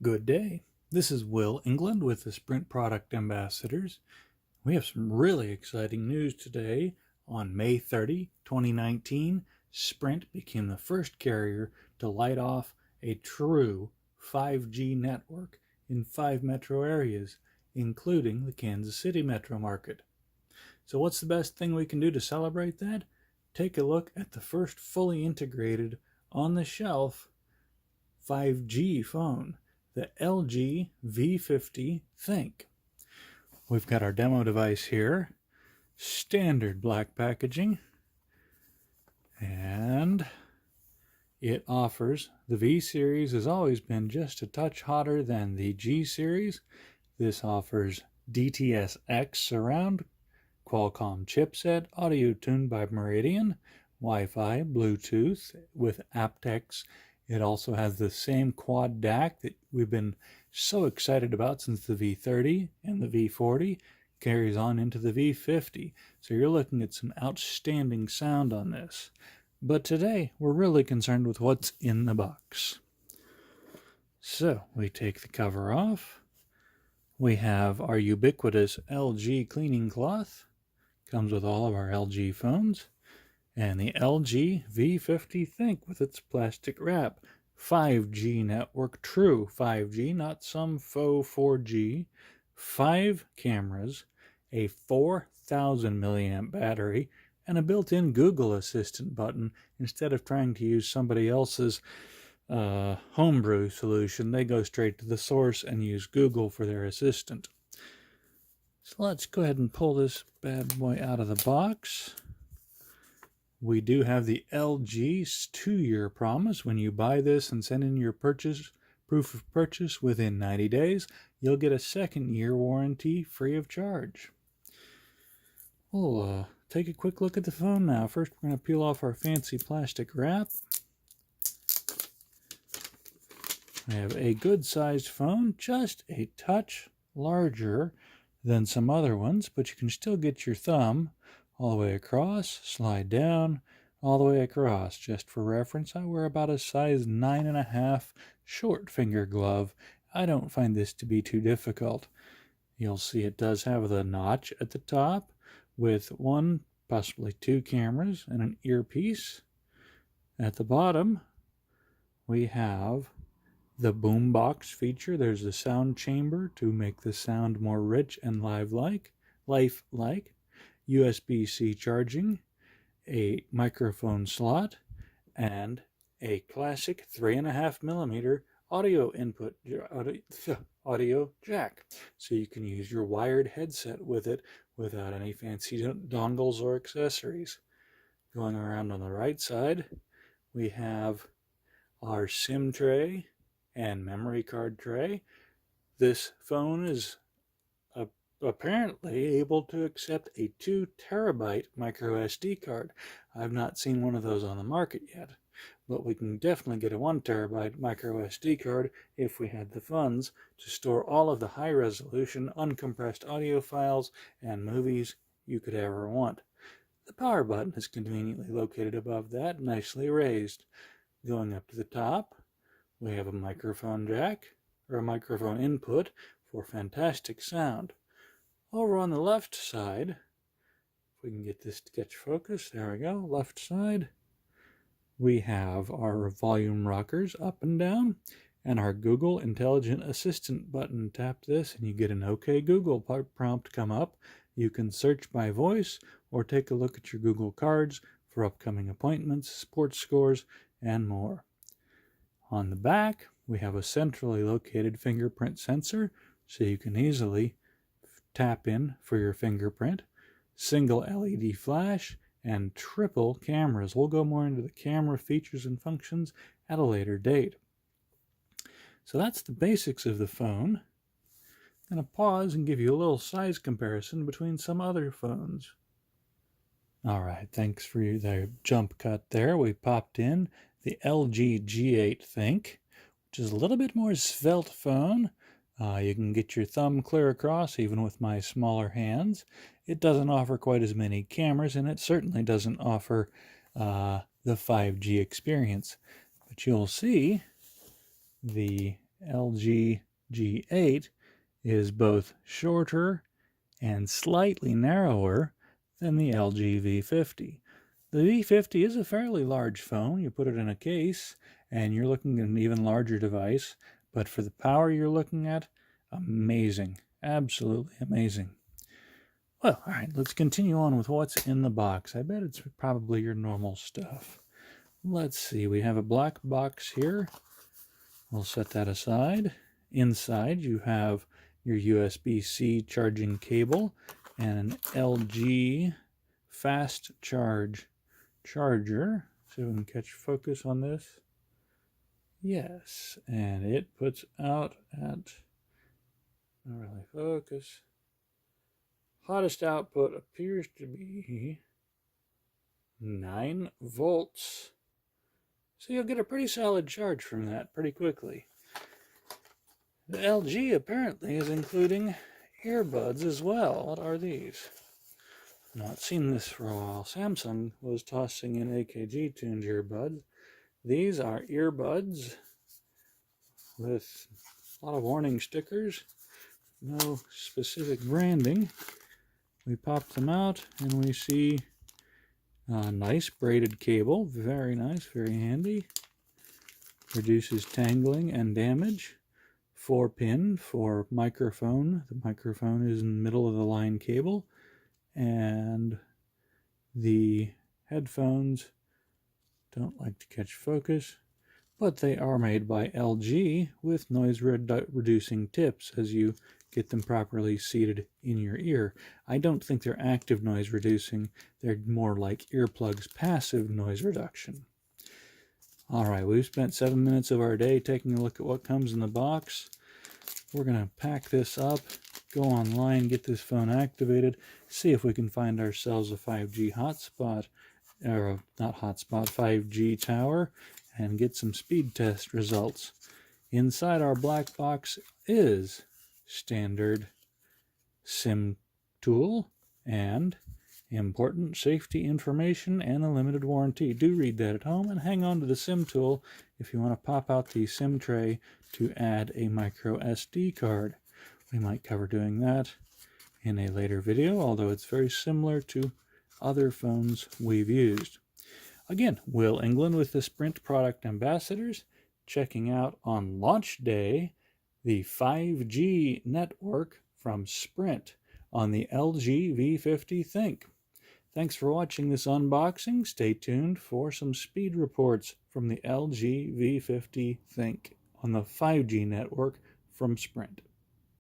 Good day. This is Will England with the Sprint Product Ambassadors. We have some really exciting news today. On May 30, 2019, Sprint became the first carrier to light off a true 5G network in 5 metro areas, including the Kansas City metro market. So what's the best thing we can do to celebrate that? Take a look at the first fully integrated, on-the-shelf 5G phone, the LG V50 ThinQ. We've got our demo device here, standard black packaging, and it offers, the V series has always been just a touch hotter than the G series. This offers DTS:X surround, Qualcomm chipset, audio tuned by Meridian, Wi-Fi, Bluetooth with aptX. It also has the same quad DAC that we've been so excited about since the V30, and the V40 carries on into the V50. So you're looking at some outstanding sound on this. But today we're really concerned with what's in the box. So we take the cover off. We have our ubiquitous LG cleaning cloth. Comes with all of our LG phones. And the LG V50 ThinQ with its plastic wrap. 5G network, true 5G, not some faux 4G. 5 cameras, a 4,000 milliamp battery, and a built-in Google Assistant button. Instead of trying to use somebody else's homebrew solution, they go straight to the source and use Google for their assistant. So let's go ahead and pull this bad boy out of the box. We do have the LG's 2-year promise. When you buy this and send in your proof of purchase within 90 days, you'll get a 2nd-year warranty free of charge. We'll take a quick look at the phone now. First, we're going to peel off our fancy plastic wrap. We have a good-sized phone, just a touch larger than some other ones, but you can still get your thumb all the way across, slide down, all the way across. Just for reference, I wear about a size 9.5 short finger glove. I don't find this to be too difficult. You'll see it does have the notch at the top with 1, possibly 2 cameras and an earpiece. At the bottom, we have the boombox feature. There's the sound chamber to make the sound more rich and lifelike. USB-C charging, a microphone slot, and a classic 3.5mm audio input audio jack. So you can use your wired headset with it without any fancy dongles or accessories. Going around on the right side, we have our SIM tray and memory card tray. This phone is apparently able to accept a 2 terabyte micro SD card. I've not seen one of those on the market yet, but we can definitely get a 1 terabyte micro SD card if we had the funds to store all of the high resolution uncompressed audio files and movies you could ever want. The power button is conveniently located above that, nicely raised. Going up to the top, we have a microphone jack, or a microphone input for fantastic sound. Over on the left side, if we can get this to catch focus, there we go, left side, we have our volume rockers up and down, and our Google Intelligent Assistant button. Tap this and you get an OK Google prompt come up. You can search by voice or take a look at your Google cards for upcoming appointments, sports scores, and more. On the back, we have a centrally located fingerprint sensor, so you can easily tap in for your fingerprint, single LED flash, and triple cameras. We'll go more into the camera features and functions at a later date. So that's the basics of the phone. I'm going to pause and give you a little size comparison between some other phones. Alright, thanks for the jump cut there. We popped in the LG G8 ThinQ, which is a little bit more svelte phone. You can get your thumb clear across even with my smaller hands. It doesn't offer quite as many cameras, and it certainly doesn't offer the 5G experience. But you'll see the LG G8 is both shorter and slightly narrower than the LG V50. The V50 is a fairly large phone. You put it in a case and you're looking at an even larger device, but for the power you're looking at, amazing. Absolutely amazing. Well, all right, let's continue on with what's in the box. I bet it's probably your normal stuff. Let's see, we have a black box here. We'll set that aside. Inside you have your USB-C charging cable and an LG fast charge charger. See if we can catch focus on this. Yes, and it puts out at, not really focus. Hottest output appears to be 9 volts. So you'll get a pretty solid charge from that pretty quickly. The LG apparently is including earbuds as well. What are these? Not seen this for a while. Samsung was tossing in AKG tuned earbuds. These are earbuds with a lot of warning stickers. No specific branding. We pop them out and we see a nice braided cable. Very nice, very handy. Reduces tangling and damage. 4-pin for microphone. The microphone is in the middle of the line cable. And the headphones don't like to catch focus, but they are made by LG with noise reducing tips as you get them properly seated in your ear. I don't think they're active noise reducing. They're more like earplugs, passive noise reduction. All right, we've spent 7 minutes of our day taking a look at what comes in the box. We're going to pack this up, go online, get this phone activated, see if we can find ourselves a 5G hotspot, or not hotspot, 5G tower, and get some speed test results. Inside our black box is standard SIM tool and important safety information and a limited warranty. Do read that at home and hang on to the SIM tool if you want to pop out the SIM tray to add a micro SD card. We might cover doing that in a later video, although it's very similar to other phones we've used. Again, Will England with the Sprint product ambassadors, checking out on launch day the 5G network from Sprint on the LG V50 ThinQ. Thanks for watching this unboxing. Stay tuned for some speed reports from the LG V50 ThinQ on the 5G network from Sprint.